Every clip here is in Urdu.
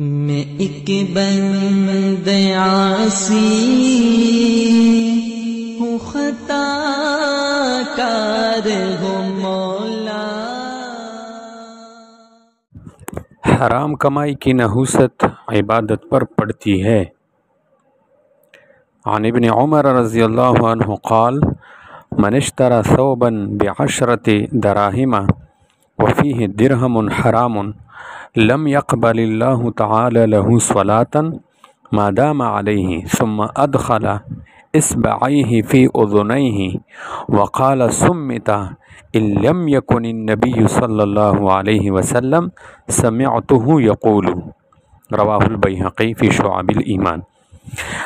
میں ایک بند عاصی ہوں، خطا کار ہوں مولا۔ حرام کمائی کی نحوست عبادت پر پڑتی ہے۔ عن ابن عمر رضی اللہ عنہ قال من اشترى ثوبا ب10 دراهم وفيه درهم حرام لم يقبل الله تعالى له صلاة ما دام عليه ثم أدخل إصبعيه في أذنيه وقال صمت إن لم يكن النبي صلى الله عليه وسلم سمعته يقول رواہ البیہقی فی شعب الایمان۔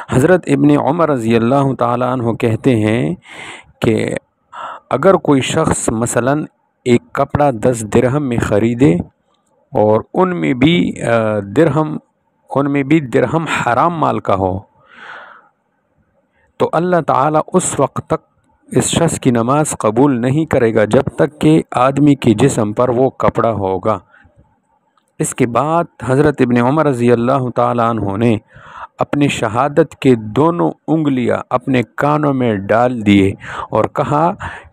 حضرت ابن عمر رضی اللہ تعالیٰ عنہ کہتے ہیں کہ اگر کوئی شخص مثلا ایک کپڑا 10 درہم میں خریدے اور ان میں بھی درہم حرام مال کا ہو، تو اللہ تعالیٰ اس وقت تک اس شخص کی نماز قبول نہیں کرے گا جب تک کہ آدمی کے جسم پر وہ کپڑا ہوگا۔ اس کے بعد حضرت ابن عمر رضی اللہ تعالیٰ عنہ نے اپنی شہادت کے دونوں انگلیاں اپنے کانوں میں ڈال دیے اور کہا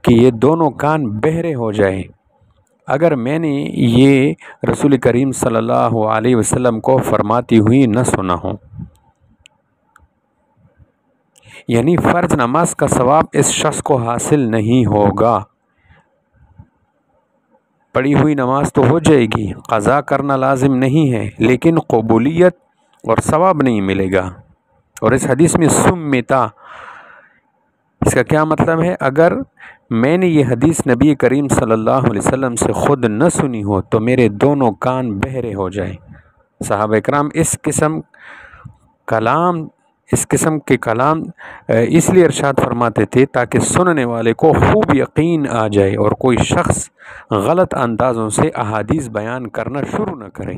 کہ یہ دونوں کان بہرے ہو جائیں اگر میں نے یہ رسول کریم صلی اللہ علیہ وسلم کو فرماتی ہوئی نہ سنا ہوں۔ یعنی فرض نماز کا ثواب اس شخص کو حاصل نہیں ہوگا، پڑھی ہوئی نماز تو ہو جائے گی، قضا کرنا لازم نہیں ہے، لیکن قبولیت اور ثواب نہیں ملے گا۔ اور اس حدیث میں سمتا، اس کا کیا مطلب ہے؟ اگر میں نے یہ حدیث نبی کریم صلی اللہ علیہ وسلم سے خود نہ سنی ہو تو میرے دونوں کان بہرے ہو جائیں۔ صحابہ اکرام اس قسم کے کلام اس لیے ارشاد فرماتے تھے تاکہ سننے والے کو خوب یقین آ جائے اور کوئی شخص غلط اندازوں سے احادیث بیان کرنا شروع نہ کرے۔